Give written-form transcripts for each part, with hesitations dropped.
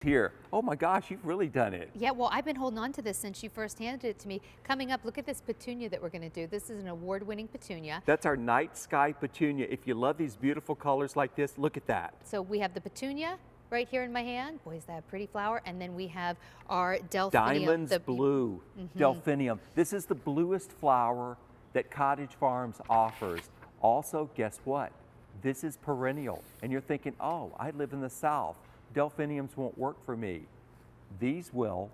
Here. Oh my gosh, you've really done it. Yeah, well, I've been holding on to this since you first handed it to me. Coming up, look at this petunia that we're going to do. This is an award-winning petunia. That's our night sky petunia. If you love these beautiful colors like this, look at that. So we have the petunia right here in my hand. Boy, is that a pretty flower. And then we have our delphinium. Diamonds blue, delphinium. This is the bluest flower that Cottage Farms offers. Also, guess what? This is perennial. And you're thinking, oh, I live in the South. Delphiniums won't work for me. These will.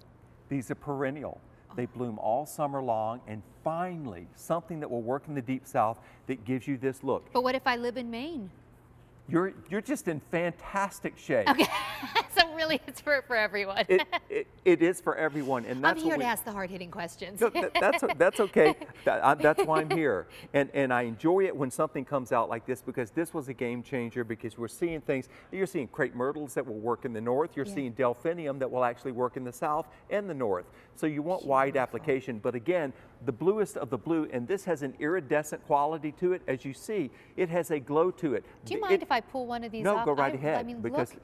These are perennial. They bloom all summer long, and finally, something that will work in the Deep South that gives you this look. But what if I live in Maine? You're just in fantastic shape. Okay, so really it's for everyone. It is for everyone, and that's I'm here to ask the hard-hitting questions. No, that's okay. That's why I'm here, and I enjoy it when something comes out like this, because this was a game changer. Because we're seeing things. You're seeing crepe myrtles that will work in the north. You're seeing delphinium that will actually work in the south and the north. So you want wide application, but again, the bluest of the blue, and this has an iridescent quality to it. As you see, it has a glow to it. Do you mind if I pull one of these off? No, go right ahead. I mean, because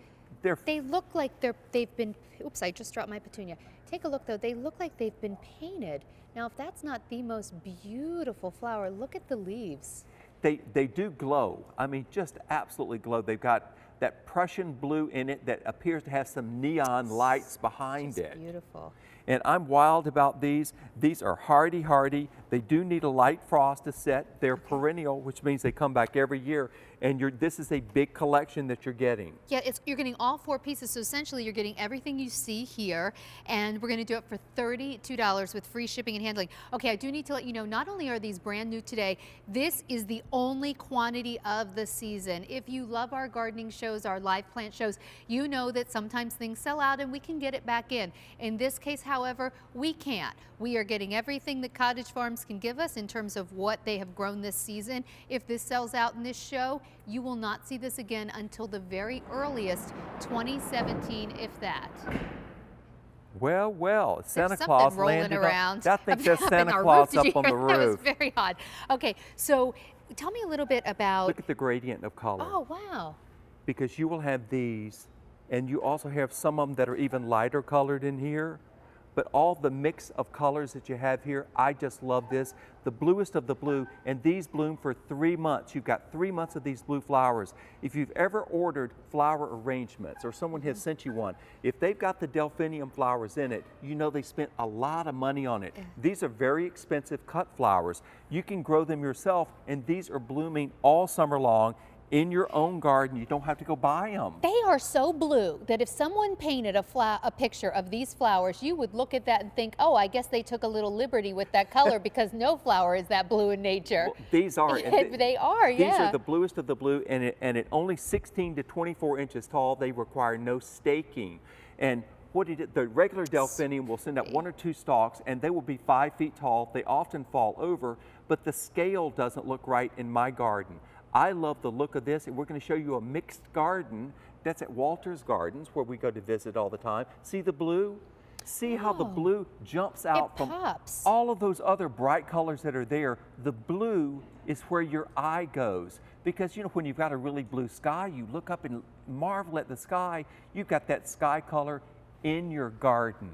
look, they look like they've been, oops, I just dropped my petunia. Take a look though, they look like they've been painted. Now if that's not the most beautiful flower, look at the leaves. They do glow. I mean, just absolutely glow. They've got that Prussian blue in it that appears to have some neon lights behind it. Beautiful. And I'm wild about these. These are hardy. They do need a light frost to set. They're perennial, which means they come back every year. And this is a big collection that you're getting. Yeah, you're getting all 4 pieces. So essentially you're getting everything you see here. And we're going to do it for $32 with free shipping and handling. Okay, I do need to let you know, not only are these brand new today, this is the only quantity of the season. If you love our gardening shows, our live plant shows, you know that sometimes things sell out and we can get it back in. In this case, however, we can't. We are getting everything that Cottage Farms can give us in terms of what they have grown this season. If this sells out in this show, you will not see this again until the very earliest 2017, if that. Well, Santa Claus landed around. I think there's Santa Claus up on the roof. That was very odd. Okay, so tell me a little bit about. Look at the gradient of color. Oh, wow. Because you will have these, and you also have some of them that are even lighter colored in here. But all the mix of colors that you have here, I just love this. The bluest of the blue, and these bloom for 3 months. You've got 3 months of these blue flowers. If you've ever ordered flower arrangements or someone has sent you one, if they've got the delphinium flowers in it, you know they spent a lot of money on it. These are very expensive cut flowers. You can grow them yourself, and these are blooming all summer long. In your own garden, you don't have to go buy them. They are so blue that if someone painted a picture of these flowers, you would look at that and think, oh, I guess they took a little liberty with that color because no flower is that blue in nature. Well, these are. They are, yeah. These are the bluest of the blue, and at only 16 to 24 inches tall, they require no staking. And the regular delphinium will send out 1 or 2 stalks, and they will be 5 feet tall. They often fall over, but the scale doesn't look right in my garden. I love the look of this, and we're going to show you a mixed garden. That's at Walter's Gardens, where we go to visit all the time. See the blue? See how the blue jumps out from all of those other bright colors that are there. The blue is where your eye goes. Because, you know, when you've got a really blue sky, you look up and marvel at the sky. You've got that sky color in your garden.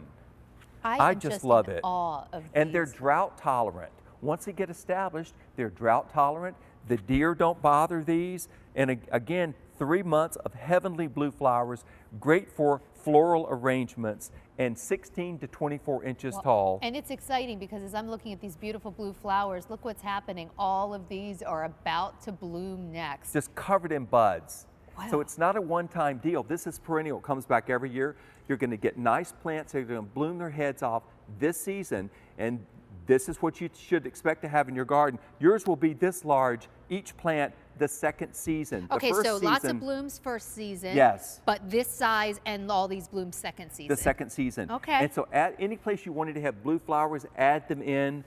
I just love it. Awe of and they're drought tolerant. Once they get established, they're drought tolerant. The deer don't bother these. And again, 3 months of heavenly blue flowers, great for floral arrangements, and 16 to 24 inches tall. And it's exciting because as I'm looking at these beautiful blue flowers, look what's happening. All of these are about to bloom next. Just covered in buds. Wow. So it's not a one-time deal. This is perennial. It comes back every year. You're going to get nice plants that are going to bloom their heads off this season, and this is what you should expect to have in your garden. Yours will be this large, each plant the second season. Okay, so lots of blooms first season. Yes. But this size and all these blooms second season. The second season. Okay. And so at any place you wanted to have blue flowers, add them in.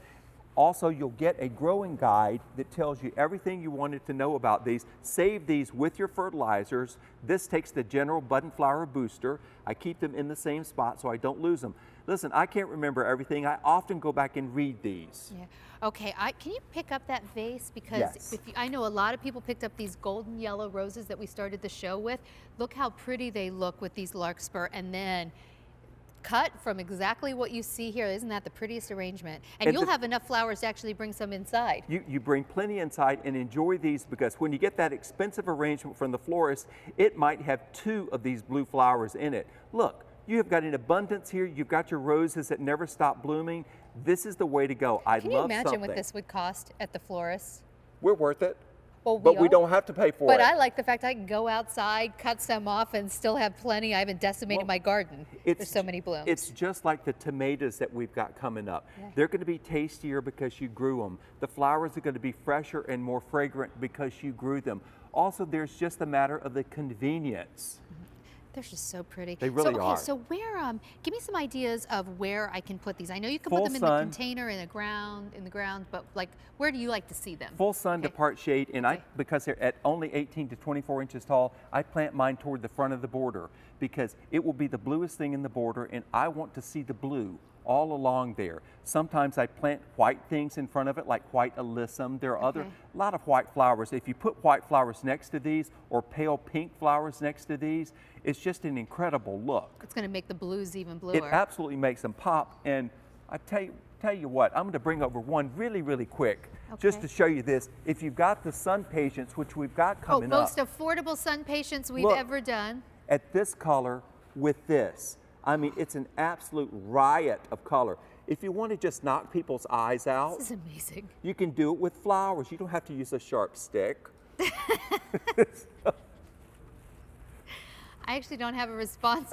Also, you'll get a growing guide that tells you everything you wanted to know about these. Save these with your fertilizers. This takes the general bud and flower booster. I keep them in the same spot so I don't lose them. Listen, I can't remember everything. I often go back and read these. Yeah. Okay, can you pick up that vase? Because Yes. I know a lot of people picked up these golden yellow roses that we started the show with. Look how pretty they look with these Larkspur, and then cut from exactly what you see here. Isn't that the prettiest arrangement? And you'll have enough flowers to actually bring some inside. You bring plenty inside and enjoy these, because when you get that expensive arrangement from the florist, it might have 2 of these blue flowers in it. Look, you have got an abundance here. You've got your roses that never stop blooming. This is the way to go. I Can love you imagine something. what this would cost at the florist? We're worth it. Well, But we are. don't have to pay for But it. I like the fact I can go outside, cut some off, and still have plenty. I haven't decimated my garden. There's so many blooms. It's just like the tomatoes that we've got coming up. Yeah. They're going to be tastier because you grew them. The flowers are going to be fresher and more fragrant because you grew them. Also, there's just a matter of the convenience. They're just so pretty. They really are. So where, give me some ideas of where I can put these. I know you can Full put them in the sun. container, in the ground, but like, where do you like to see them? Full sun to Okay. part shade, and Okay. because they're at only 18 to 24 inches tall, I plant mine toward the front of the border because it will be the bluest thing in the border, and I want to see the blue all along there. Sometimes I plant white things in front of it, like white alyssum. There are Okay. a lot of white flowers. If you put white flowers next to these or pale pink flowers next to these, it's just an incredible look. It's going to make the blues even It bluer. absolutely makes them pop. And I tell you what, I'm going to bring over one really quick, just Okay. to show you this. If you've got the sun patience, which we've got coming most up, affordable sun patience we've Look. ever done. at this color with this, I mean, it's an absolute riot of color. If you want to just knock people's eyes out, This is amazing. you can do it with flowers. You don't have to use a sharp stick. I actually don't have a response.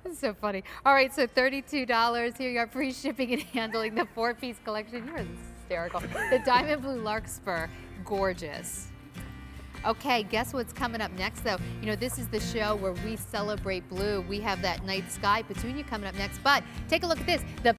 This is so funny. All right, so $32. Here you are, free shipping and handling, the 4-piece collection. You're hysterical. The Diamond Blue Larkspur, gorgeous. Okay, guess what's coming up next, though? You know, this is the show where we celebrate blue. We have that night sky petunia coming up next, but take a look at this. The